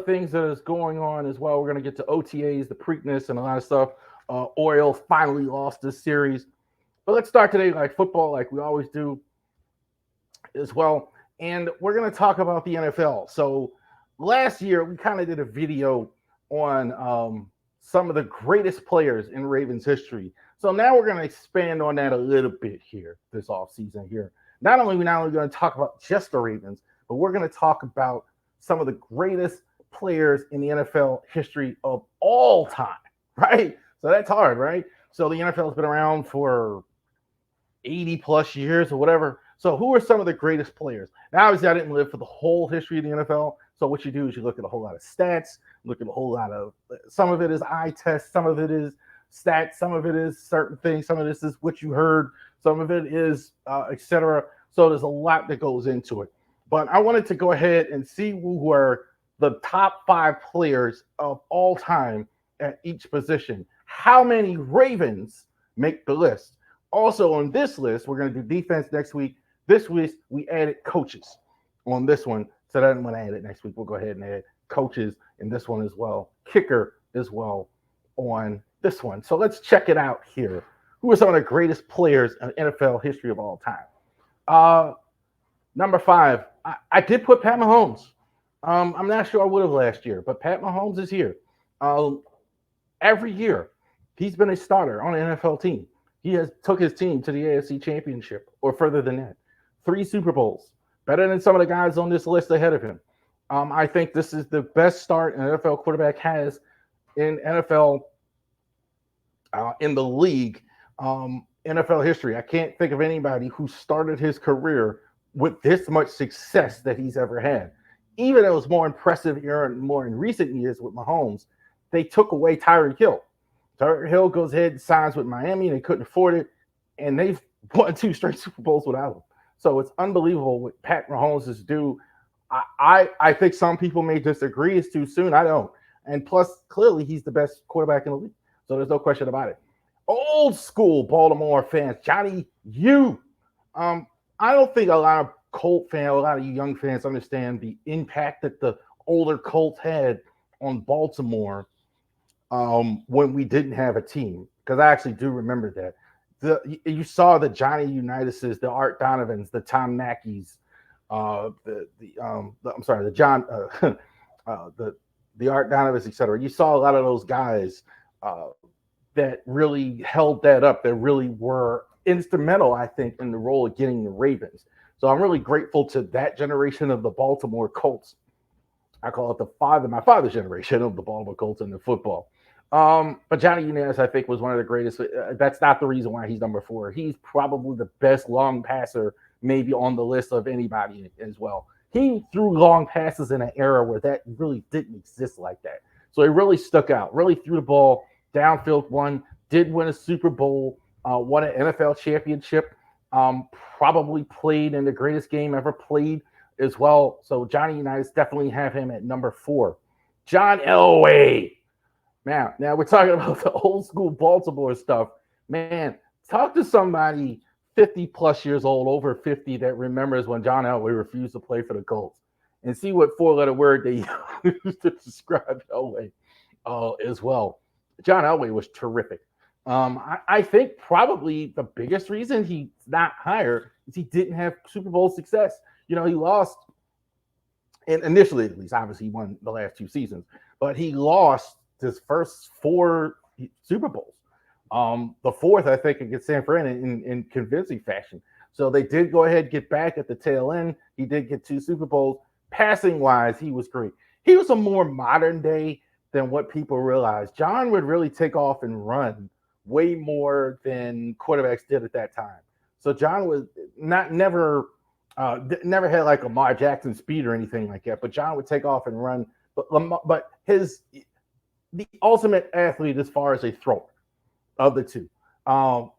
things that is going on as well. We're going to get to OTAs, the Preakness, and a lot of stuff. Orioles finally lost this series. But let's start today like football, like we always do as well. And we're going to talk about the NFL. So last year, we kind of did a video on some of the greatest players in Ravens history. So now we're going to expand on that a little bit here this offseason here. Not only going to talk about just the Ravens, but we're going to talk about some of the greatest players in the NFL history of all time, right? So that's hard, right? So the NFL has been around for 80 plus years or whatever. So who are some of the greatest players? Now, obviously, I didn't live for the whole history of the NFL. So what you do is you look at a whole lot of stats, look at a whole lot of, some of it is eye test, some of it is stats, some of it is certain things, some of this is what you heard, some of it is etc. So there's a lot that goes into it. But I wanted to go ahead and see who were the top 5 players of all time at each position. How many Ravens make the list? Also on this list, we're going to do defense next week. This week, we added coaches on this one. So then when I add it next week, we'll go ahead and add coaches in this one as well. Kicker as well on this one. So let's check it out here. Who are some of the greatest players in NFL history of all time? Number 5, I did put Pat Mahomes. I'm not sure I would have last year, but Pat Mahomes is here. Every year, he's been a starter on an NFL team. He has took his team to the AFC Championship or further than that. 3 Super Bowls, better than some of the guys on this list ahead of him. I think this is the best start an NFL quarterback has in NFL in the league, NFL history. I can't think of anybody who started his career with this much success that he's ever had. Even it was more impressive here and more in recent years with Mahomes. They took away Tyreek Hill. Tyreek Hill goes ahead and signs with Miami. They couldn't afford it, and they've won 2 straight Super Bowls without him. So it's unbelievable what Pat Mahomes is due. I think some people may disagree it's too soon. I don't. And plus, clearly, he's the best quarterback in the league. So there's no question about it. Old school Baltimore fans, Johnny U. I don't think a lot of Colt fans, a lot of you young fans understand the impact that the older Colts had on Baltimore when we didn't have a team. Because I actually do remember that. You saw the Johnny Unitas's, the Art Donovans, the Tom Mackeys, the John, the Art Donovans, etc. You saw a lot of those guys that really held that up. That really were instrumental, I think, in the role of getting the Ravens. So I'm really grateful to that generation of the Baltimore Colts. I call it my father's generation of the Baltimore Colts in the football. But Johnny Unitas, I think, was one of the greatest. That's not the reason why he's number 4. He's probably the best long passer, maybe on the list of anybody as well. He threw long passes in an era where that really didn't exist like that. So he really stuck out, really threw the ball downfield, did win a Super Bowl, won an NFL championship, probably played in the greatest game ever played as well. So Johnny Unitas, definitely have him at number 4. John Elway. Now we're talking about the old school Baltimore stuff. Man, talk to somebody 50 plus years old, over 50, that remembers when John Elway refused to play for the Colts, and see what 4-letter word they used to describe Elway as well. John Elway was terrific. I think probably the biggest reason he's not higher is he didn't have Super Bowl success. He lost, and initially at least, obviously he won the last 2 seasons, but he lost his first 4 Super Bowls. The 4th, I think, against San Fran in convincing fashion. So they did go ahead and get back at the tail end. He did get 2 Super Bowls. Passing wise, he was great. He was a more modern day than what people realize. John would really take off and run way more than quarterbacks did at that time. So John was never had like a Lamar Jackson speed or anything like that. But John would take off and run. But the ultimate athlete as far as a thrower of the 2.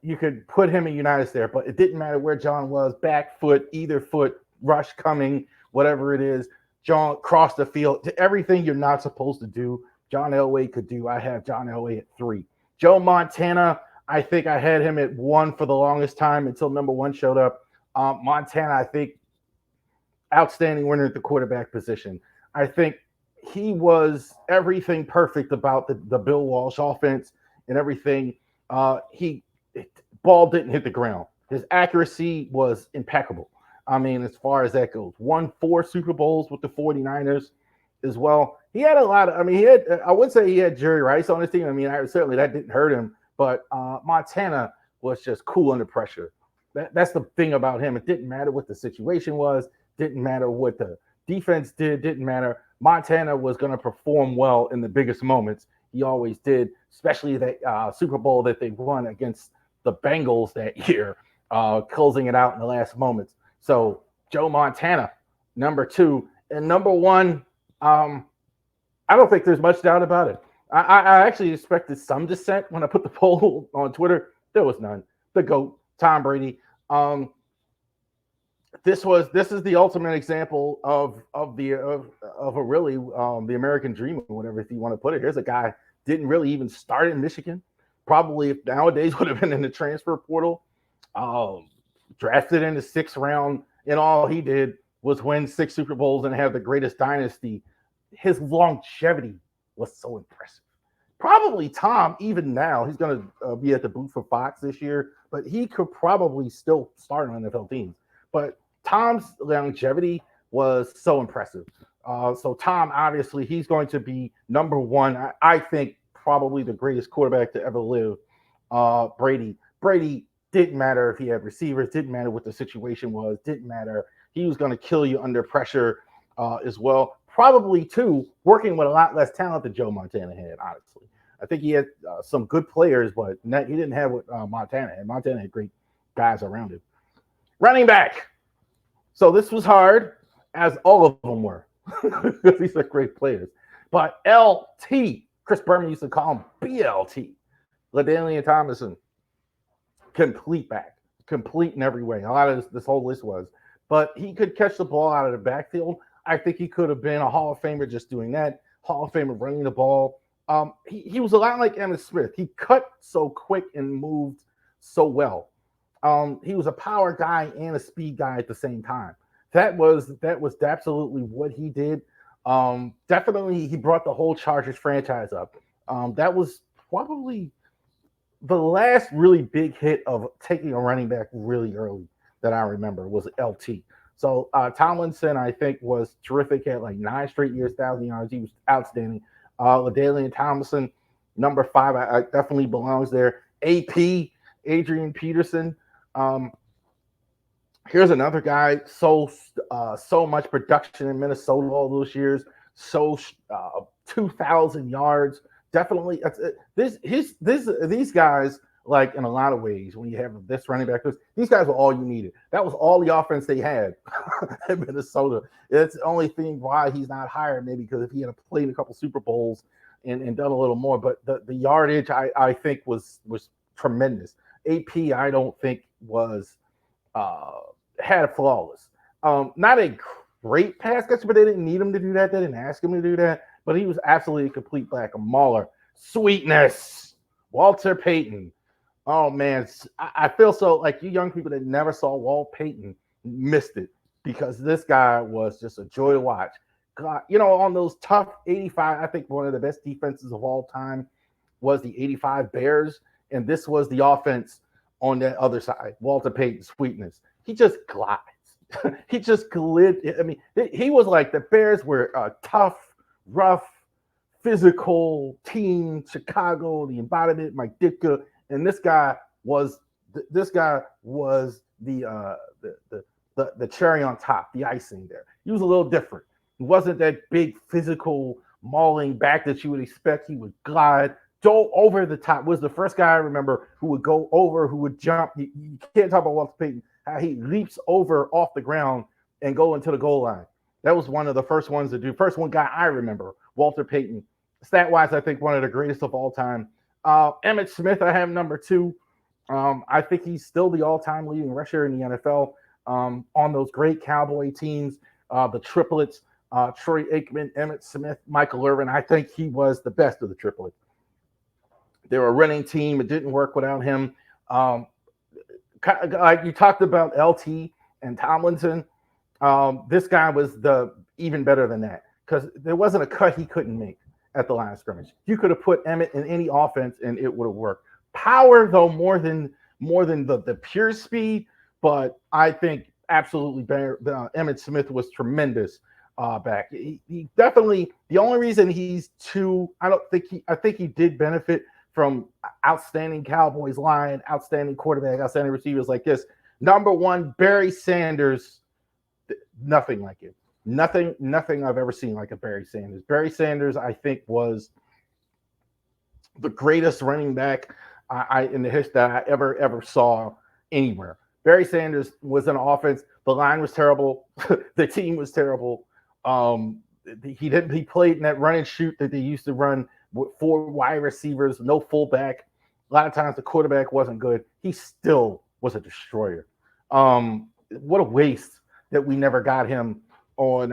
You could put him in Unitas there, but it didn't matter where John was, back foot, either foot, rush coming, whatever it is. John crossed the field, everything you're not supposed to do, John Elway could do. I have John Elway at 3. Joe Montana, I think I had him at 1 for the longest time until number 1 showed up. Montana, I think, outstanding winner at the quarterback position. I think he was everything perfect about the Bill Walsh offense and everything. He ball didn't hit the ground. His accuracy was impeccable. I mean, as far as that goes, won 4 Super Bowls with the 49ers as well. He had a lot of, I mean, he had, I would say he had Jerry Rice on his team. I mean, certainly that didn't hurt him, but Montana was just cool under pressure. That's the thing about him. It didn't matter what the situation was, didn't matter what the defense did, didn't matter. Montana was going to perform well in the biggest moments. He always did, especially that Super Bowl that they won against the Bengals that year, closing it out in the last moments. So Joe Montana, number 2, and number 1. I don't think there's much doubt about it. I actually expected some dissent when I put the poll on Twitter. There was none. The GOAT, Tom Brady. This is the ultimate example of a really the American dream, or whatever, if you want to put it. Here's a guy didn't really even start in Michigan. Probably nowadays would have been in the transfer portal. Drafted in the 6th round, and all he did was win 6 Super Bowls and have the greatest dynasty. His longevity was so impressive. Probably Tom, even now, he's going to be at the booth for Fox this year, but he could probably still start on NFL teams. But Tom's longevity was so impressive. So Tom, obviously, he's going to be number 1. I think probably the greatest quarterback to ever live. Brady didn't matter if he had receivers, didn't matter what the situation was, didn't matter. He was going to kill you under pressure as well. Probably, too, working with a lot less talent than Joe Montana had, honestly. I think he had some good players, but he didn't have what Montana had. Montana had great guys around him. Running back. So this was hard, as all of them were, because these are great players. But LT, Chris Berman used to call him BLT, LaDainian Tomlinson, complete back, complete in every way. A lot of this whole list was. But he could catch the ball out of the backfield. I think he could have been a Hall of Famer just doing that. Hall of Famer running the ball. He was a lot like Emmitt Smith. He cut so quick and moved so well. He was a power guy and a speed guy at the same time. That was absolutely what he did. Definitely, he brought the whole Chargers franchise up. That was probably the last really big hit of taking a running back really early that I remember was LT. So Tomlinson, I think, was terrific. Had like 9 straight years, 1,000 yards. He was outstanding. LaDainian Tomlinson, number 5, I definitely belongs there. AP, Adrian Peterson. Here's another guy. So much production in Minnesota all those years. 2,000 yards. Definitely, these guys. Like in a lot of ways, when you have this running back, these guys were all you needed. That was all the offense they had in Minnesota. It's the only thing why he's not higher, maybe because if he had played a couple Super Bowls and done a little more. But the yardage, I think, was tremendous. AP, I don't think was had flawless. Not a great pass catcher, but they didn't need him to do that. They didn't ask him to do that. But he was absolutely a complete black, a mauler. Sweetness, Walter Payton. Oh, man, I feel so like you young people that never saw Walt Payton missed it because this guy was just a joy to watch. God, on those tough 85, I think one of the best defenses of all time was the 85 Bears, and this was the offense on that other side, Walter Payton's sweetness. He just glides. He just glid. I mean, he was like the Bears were a tough, rough, physical team, Chicago, the embodiment, Mike Ditka. And this guy was the cherry on top, the icing there. He was a little different. He wasn't that big physical mauling back that you would expect. He would glide, go over the top. Was the first guy I remember who would go over, who would jump. You can't talk about Walter Payton, how he leaps over off the ground and go into the goal line. That was one of the first ones to do. First one guy I remember, Walter Payton. Stat-wise, I think one of the greatest of all time. Emmitt Smith, I have number 2. I think he's still the all-time leading rusher in the NFL on those great Cowboy teams, the triplets, Troy Aikman, Emmitt Smith, Michael Irvin. I think he was the best of the triplets. They were a running team. It didn't work without him. Like you talked about LT and Tomlinson. This guy was even better than that because there wasn't a cut he couldn't make at the line of scrimmage. You could have put Emmett in any offense and it would have worked. Power, though, more than the pure speed, but I think absolutely Emmett Smith was tremendous back. He definitely, the only reason he's two, I think he did benefit from outstanding Cowboys line, outstanding quarterback, outstanding receivers like this. Number one, Barry Sanders, nothing like it. Nothing I've ever seen like a Barry Sanders. Barry Sanders, I think, was the greatest running back in the history that I ever saw anywhere. Barry Sanders was an offense. The line was terrible. The team was terrible. He played in that run and shoot that they used to run with 4 wide receivers, no fullback. A lot of times the quarterback wasn't good. He still was a destroyer. What a waste that we never got him on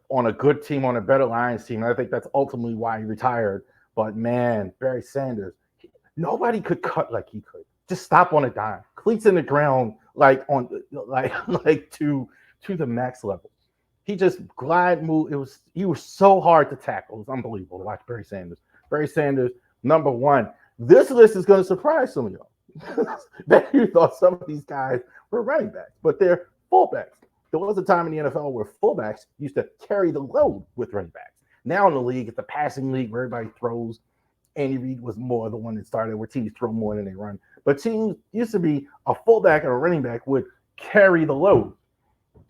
on a good team, on a better Lions team. I think that's ultimately why he retired. But man, Barry Sanders, nobody could cut like he could. Just stop on a dime, cleats in the ground, like to the max level. He just glide move. He was so hard to tackle. It was unbelievable to watch Barry Sanders. Barry Sanders, number one. This list is going to surprise some of y'all. That you thought some of these guys were running backs, but they're fullbacks. There was a time in the NFL where fullbacks used to carry the load with running backs. Now in the league, it's a passing league where everybody throws. Andy Reid was more the one that started where teams throw more than they run. But teams used to be a fullback and a running back would carry the load.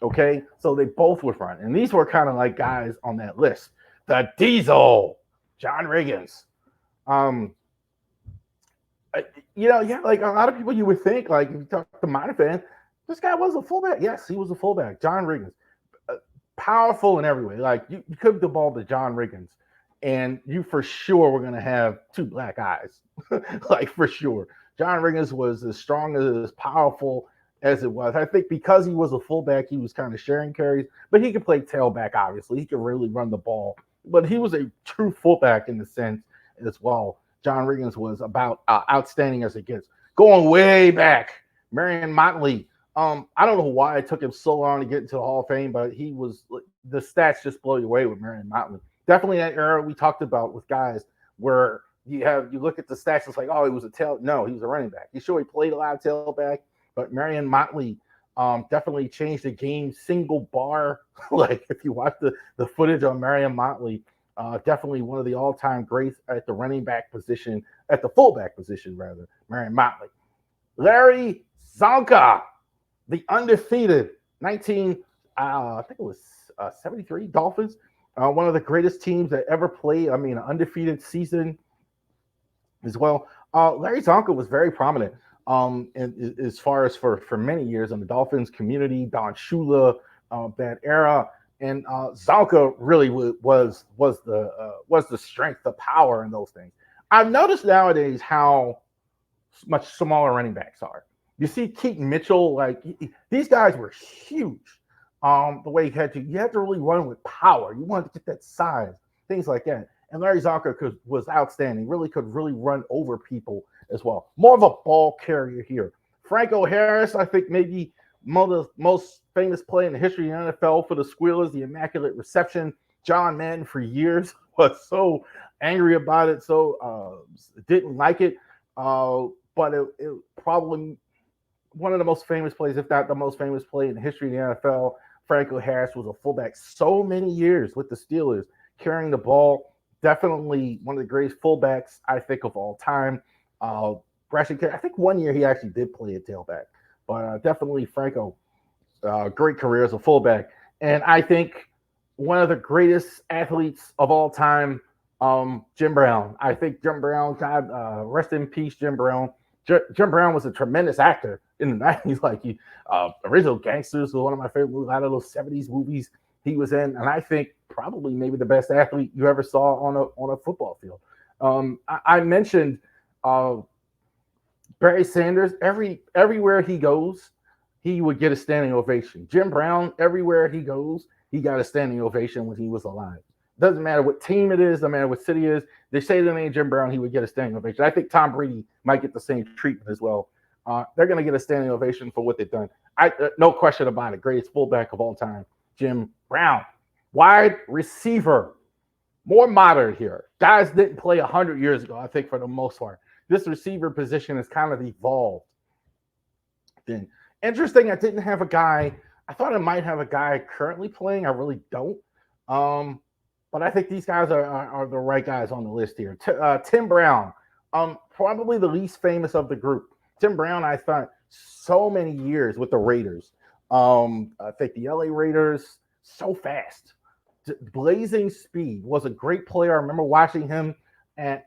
Okay, so they both would run. And these were kind of like guys on that list. The Diesel, John Riggins. Like a lot of people you would think, like if you talk to Miner fans, this guy was a fullback. Yes, he was a fullback. John Riggins. Powerful in every way. Like you could the ball to John Riggins, and you for sure were going to have 2 black eyes. Like for sure. John Riggins was as strong, as powerful as it was. I think because he was a fullback, he was kind of sharing carries, but he could play tailback, obviously. He could really run the ball. But he was a true fullback in the sense as well. John Riggins was about outstanding as it gets. Going way back, Marion Motley. I don't know why it took him so long to get into the Hall of Fame, but he was the stats just blow you away with Marion Motley. Definitely that era we talked about with guys where you look at the stats, it's like, oh, he was no, he was a running back. He played a lot of tailback, but Marion Motley definitely changed the game. Single bar, like if you watch the footage on Marion Motley, definitely one of the all-time greats at the running back position, at the fullback position rather, Marion Motley. Larry Zonka, the undefeated 73 Dolphins, one of the greatest teams that ever played. I mean, an undefeated season as well. Larry Zonka was very prominent as far as for many years in the Dolphins community. Don Shula, that era, and Zonka really was the strength, the power in those things. I've noticed nowadays how much smaller running backs are. You see Keaton Mitchell, like these guys were huge. The way you had to really run with power. You wanted to get that size, things like that. And Larry Zonka was outstanding. Could really run over people as well. More of a ball carrier here. Franco Harris, I think maybe the most famous play in the history of the NFL for the Squealers, the immaculate reception. John Madden for years was so angry about it, so didn't like it. But it probably one of the most famous plays, if not the most famous play in the history of the NFL. Franco Harris was a fullback so many years with the Steelers, carrying the ball. Definitely one of the greatest fullbacks, I think, of all time. I think one year he actually did play a tailback, but definitely Franco, great career as a fullback. And I think one of the greatest athletes of all time, Jim Brown. I think Jim Brown, God rest in peace, Jim Brown. Jim Brown was a tremendous actor in the 90s. Like Original Gangsters was one of my favorite movies, a lot of those 70s movies he was in. And I think probably maybe the best athlete you ever saw on a football field. I mentioned Barry Sanders. Everywhere he goes, he would get a standing ovation. Jim Brown, everywhere he goes, he got a standing ovation when he was alive. Doesn't matter what team it is, doesn't matter what city it is. They say the name Jim Brown, he would get a standing ovation. I think Tom Brady might get the same treatment as well. They're going to get a standing ovation for what they've done. No question about it. Greatest fullback of all time. Jim Brown. Wide receiver, more modern here. Guys didn't play 100 years ago, I think, for the most part. This receiver position has kind of evolved. Then, interesting, I didn't have a guy. I thought I might have a guy currently playing. I really don't. Um, but I think these guys are the right guys on the list here. Tim Brown, probably the least famous of the group. Tim Brown, I thought so many years with the Raiders. I think the LA Raiders, so fast, blazing speed, was a great player. I remember watching him and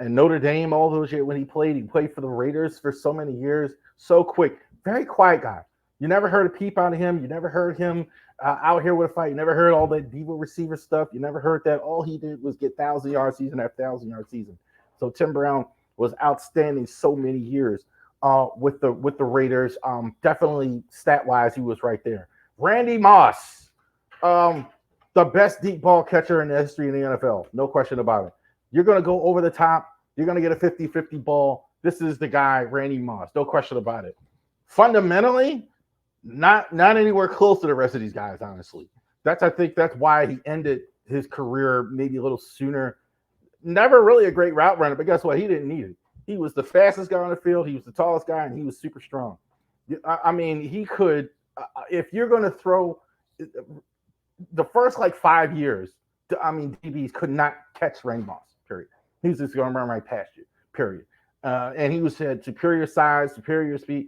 Notre Dame all those years when he played. He played for the Raiders for so many years. So quick, very quiet guy. You never heard a peep out of him. You never heard him out here with a fight. You never heard all that diva receiver stuff. You never heard that. All he did was get 1,000-yard season after 1,000-yard season. So Tim Brown was outstanding so many years with the Raiders. Definitely stat wise, he was right there. Randy Moss, the best deep ball catcher in the history of the NFL. No question about it. You're going to go over the top. You're going to get a 50-50 ball. This is the guy, Randy Moss. No question about it. Fundamentally, not anywhere close to the rest of these guys, honestly. I think that's why he ended his career maybe a little sooner. Never really a great route runner, but guess what? He didn't need it. He was the fastest guy on the field. He was the tallest guy, and he was super strong. I mean, he could, if you're going to throw the first 5 years, DBs could not catch Randy Moss, period. He was just going to run right past you, period. And he had superior size, superior speed.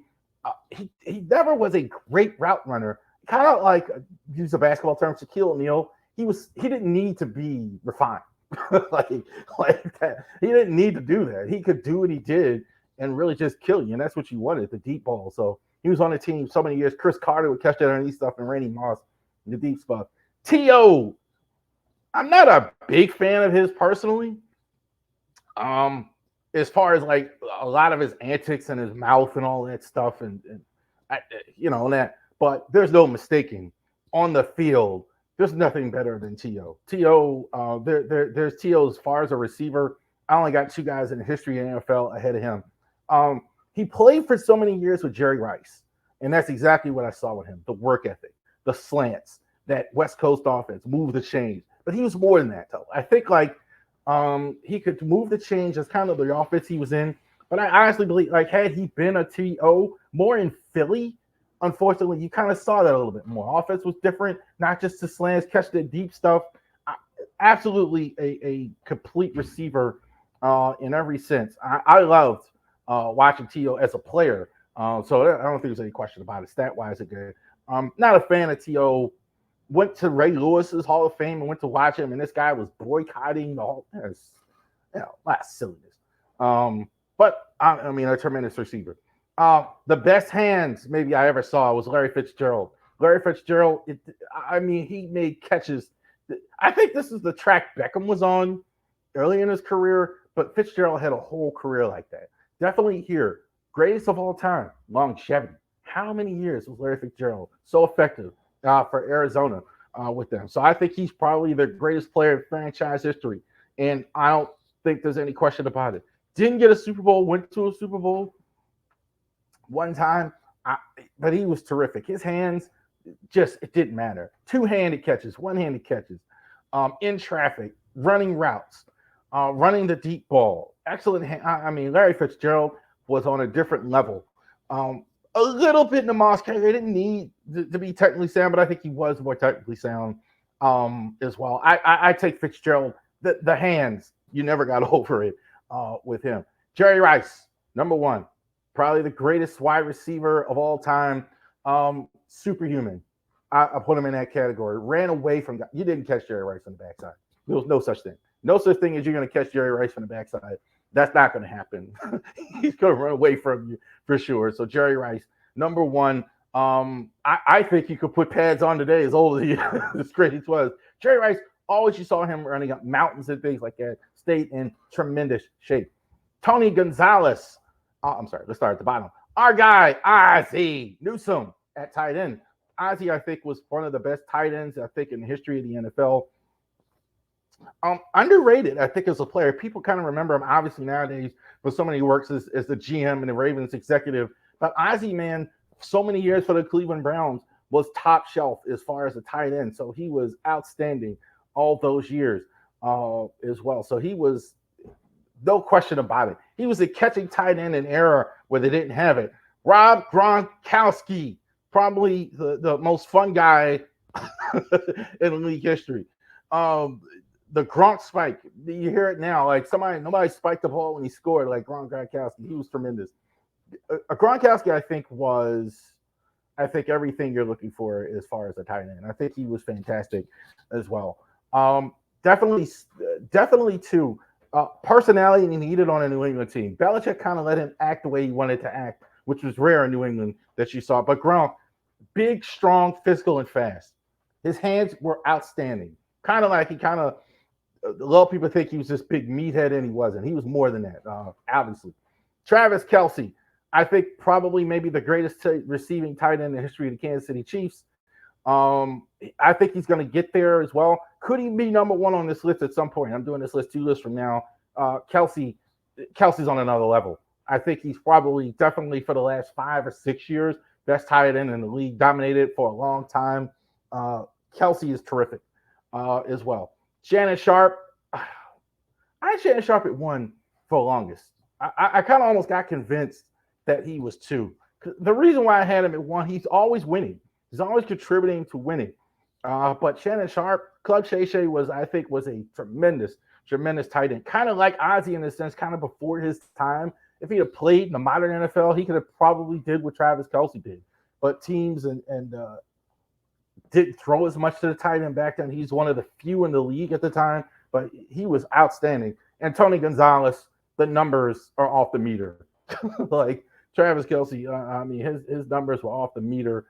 He never was a great route runner. Kind of like, use a basketball term, Shaquille O'Neal. He didn't need to be refined like that. He didn't need to do that. He could do what he did and really just kill you, and that's what you wanted, the deep ball. So he was on the team so many years. Chris Carter would catch that underneath stuff, and Randy Moss, the deep stuff. T.O., I'm not a big fan of his personally. As far as a lot of his antics and his mouth and all that stuff, and that. But there's no mistaking on the field. There's nothing better than T.O. T.O. There's T.O. as far as a receiver. I only got two guys in the history of the NFL ahead of him. He played for so many years with Jerry Rice, and that's exactly what I saw with him: the work ethic, the slants, that West Coast offense, move the chains. But he was more than that, though. I think he could move the chains as kind of the offense he was in. But I honestly believe, had he been a T.O. more in Philly, unfortunately, you kind of saw that a little bit more. Offense was different, not just the slants, catch the deep stuff. Absolutely a complete receiver in every sense. I loved watching T.O. as a player. So I don't think there's any question about it. Stat-wise, it good. Not a fan of T.O. Went to Ray Lewis's Hall of Fame and went to watch him, and this guy was boycotting the whole. That's silliness. But a tremendous receiver. The best hands maybe I ever saw was Larry Fitzgerald. Larry Fitzgerald, he made catches. I think this is the track Beckham was on early in his career, but Fitzgerald had a whole career like that. Definitely here, greatest of all time, longevity. How many years was Larry Fitzgerald so effective for Arizona with them? So I think he's probably the greatest player in franchise history, and I don't think there's any question about it. Didn't get a Super Bowl, went to a Super Bowl one time, but he was terrific. His hands, it didn't matter. Two-handed catches, one-handed catches, in traffic, running routes, running the deep ball. Excellent. Larry Fitzgerald was on a different level. A little bit in the Moss category. He didn't need to be technically sound, but I think he was more technically sound as well. I take Fitzgerald. The hands, you never got over it with him. Jerry Rice, number one. Probably the greatest wide receiver of all time. Superhuman. I put him in that category. Ran away from – you didn't catch Jerry Rice on the backside. There was no such thing. No such thing as you're going to catch Jerry Rice from the backside. That's not going to happen. He's going to run away from you for sure. So Jerry Rice, number one. I think you could put pads on today as old as he as great as he was. Jerry Rice, always you saw him running up mountains and things like that. Stayed in tremendous shape. Tony Gonzalez. I'm sorry, let's start at the bottom. Our guy, Ozzie Newsome at tight end. Ozzie, I think, was one of the best tight ends, I think, in the history of the NFL. Underrated, I think, as a player. People kind of remember him, obviously, nowadays, for so many works as the GM and the Ravens executive. But Ozzie, man, so many years for the Cleveland Browns, was top shelf as far as a tight end. So he was outstanding all those years as well. So he was no question about it. He was a catching tight end in an era where they didn't have it. Rob Gronkowski, probably the most fun guy in league history. Um, the Gronk spike, you hear it now. Like nobody spiked the ball when he scored like Gronkowski. He was tremendous. Gronkowski, I think everything you're looking for as far as a tight end. I think he was fantastic as well. Definitely, definitely too. Personality needed on a New England team. Belichick kind of let him act the way he wanted to act, which was rare in New England that you saw. But Gronk, big, strong, physical, and fast. His hands were outstanding. Kind of like a lot of people think he was this big meathead, and he wasn't. He was more than that, obviously. Travis Kelce, I think probably maybe the greatest receiving tight end in the history of the Kansas City Chiefs. I think he's going to get there as well. Could he be number one on this list at some point? I'm doing this list 2 lists from now. Kelce's on another level. I think he's probably definitely for the last 5 or 6 years best tight end in the league, dominated for a long time. Kelce is terrific as well. Shannon Sharp, I had Shannon Sharp at 1 for the longest. I kind of almost got convinced that he was 2. The reason why I had him at 1, he's always winning. He's always contributing to winning. But Shannon Sharp, Club Shay Shay was a tremendous tight end. Kind of like Ozzie in a sense, kind of before his time. If he had played in the modern NFL, he could have probably did what Travis Kelce did. But teams and didn't throw as much to the tight end back then. He's one of the few in the league at the time, but he was outstanding. And Tony Gonzalez, the numbers are off the meter. Like Travis Kelce, his numbers were off the meter.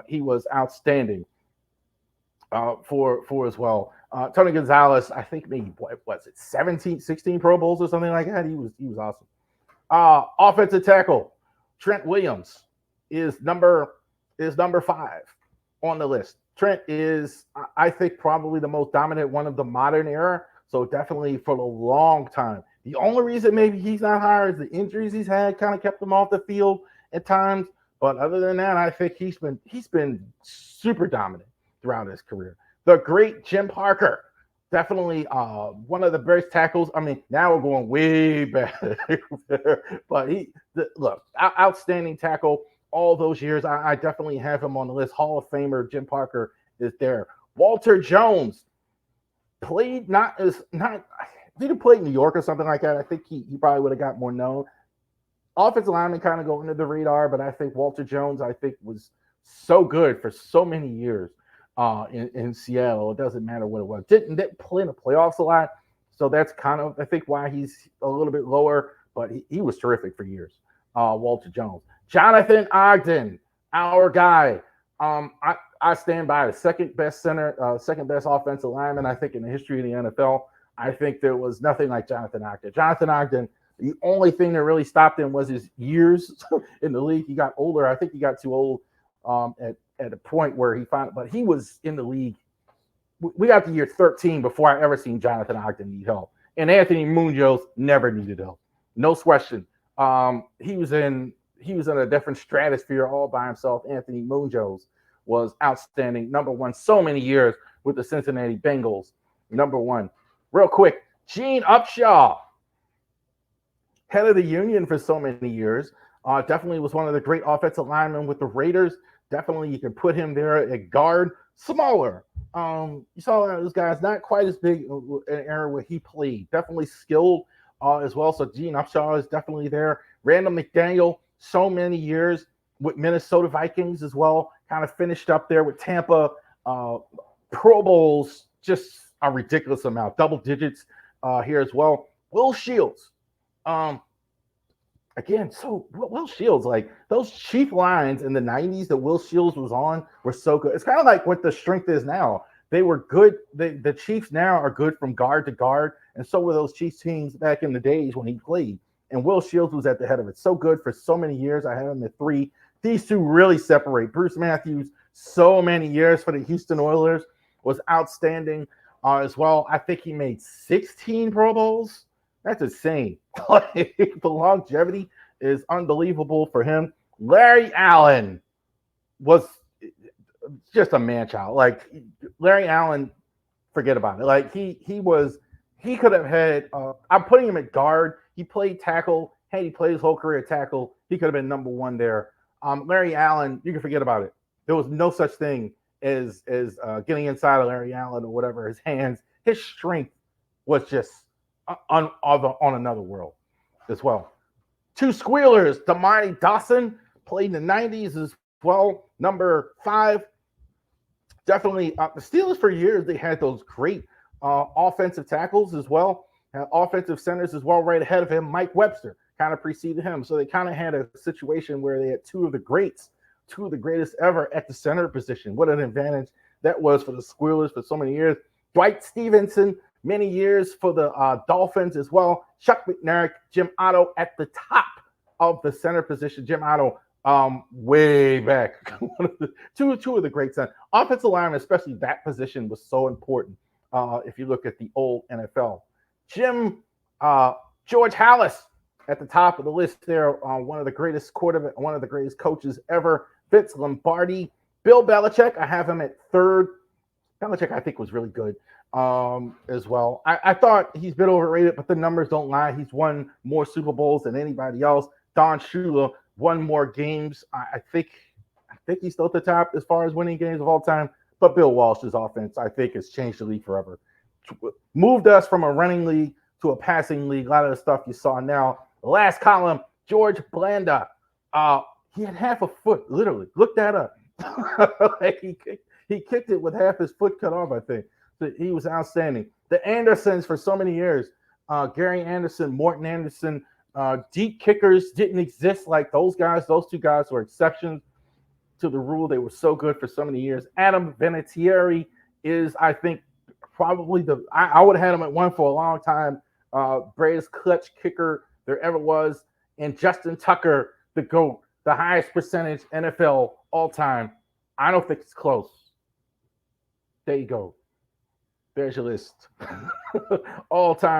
He was outstanding for as well. Tony Gonzalez, I think maybe what was it, 16 Pro Bowls or something like that. He was awesome. Offensive tackle, Trent Williams is number 5 on the list. Trent is, I think, probably the most dominant one of the modern era. So definitely for a long time. The only reason maybe he's not higher is the injuries he's had kind of kept him off the field at times. But other than that, I think he's been super dominant throughout his career. The great Jim Parker, definitely one of the best tackles. I mean, now we're going way back, but outstanding tackle all those years. I definitely have him on the list. Hall of Famer Jim Parker is there. Walter Jones played he didn't play in New York or something like that. I think he probably would have got more known. Offensive lineman kind of go under the radar, but I think Walter Jones, was so good for so many years in Seattle. It doesn't matter what it was. Didn't play in the playoffs a lot, so that's kind of, I think, why he's a little bit lower, but he was terrific for years. Walter Jones. Jonathan Ogden, our guy. I stand by the second best offensive lineman, I think, in the history of the NFL. I think there was nothing like Jonathan Ogden. Jonathan Ogden, the only thing that really stopped him was his years in the league. He got older. I think he got too old at a point where but he was in the league. We got to year 13 before I ever seen Jonathan Ogden need help. And Anthony Munoz never needed help. No question. He was in a different stratosphere all by himself. Anthony Munoz was outstanding. Number 1 so many years with the Cincinnati Bengals. Number 1. Real quick, Gene Upshaw, head of the Union for so many years. Definitely was one of the great offensive linemen with the Raiders. Definitely you can put him there at guard. Smaller. You saw those guys not quite as big an era where he played. Definitely skilled as well. So Gene Upshaw is definitely there. Randall McDaniel, so many years with Minnesota Vikings as well. Kind of finished up there with Tampa. Pro Bowls, just a ridiculous amount. Double digits here as well. Will Shields. Again, so Will Shields, like those Chief lines in the 90s that Will Shields was on were so good. It's kind of like what the strength is now. They were good. The Chiefs now are good from guard to guard, and so were those Chiefs teams back in the days when he played. And Will Shields was at the head of it. So good for so many years. I have him at 3. These two really separate. Bruce Matthews, so many years for the Houston Oilers, was outstanding as well. I think he made 16 Pro Bowls. That's insane. The longevity is unbelievable for him. Larry Allen was just a man child. Like Larry Allen, forget about it. Like he could have had. I'm putting him at guard. He played tackle. Hey, he played his whole career at tackle. He could have been number one there. Larry Allen, you can forget about it. There was no such thing as getting inside of Larry Allen or whatever. His hands, his strength was just on another world as well. Two squealers, Damani Dawson played in the 90s as well. Number 5, definitely the Steelers for years they had those great offensive tackles as well, offensive centers as well. Right ahead of him, Mike Webster kind of preceded him, so they kind of had a situation where they had two of the greats, two of the greatest ever at the center position. What an advantage that was for the Squealers for so many years. Dwight Stevenson, many years for the Dolphins as well. Chuck McNarick, Jim Otto at the top of the center position. Jim Otto way back. One of the, two of the great centers. Offensive line, especially that position, was so important if you look at the old NFL. George Halas at the top of the list there, one of the greatest quarterback, one of the greatest coaches ever. Vince Lombardi, Bill Belichick, I have him at third. Belichick, I think, was really good as well. I thought he's been overrated, but the numbers don't lie. He's won more Super Bowls than anybody else. Don Shula won more games. I think he's still at the top as far as winning games of all time. But Bill Walsh's offense, I think, has changed the league forever. Moved us from a running league to a passing league. A lot of the stuff you saw now. The last column, George Blanda. He had half a foot, literally. Look that up. Like he kicked it with half his foot cut off, I think. So he was outstanding. The Andersons for so many years, Gary Anderson, Morton Anderson, deep kickers didn't exist like those guys. Those two guys were exceptions to the rule. They were so good for so many years. Adam Vinatieri is, I think, probably I would have had him at one for a long time. Greatest clutch kicker there ever was. And Justin Tucker, the GOAT, the highest percentage NFL all time. I don't think it's close. There you go. There's your list. All time.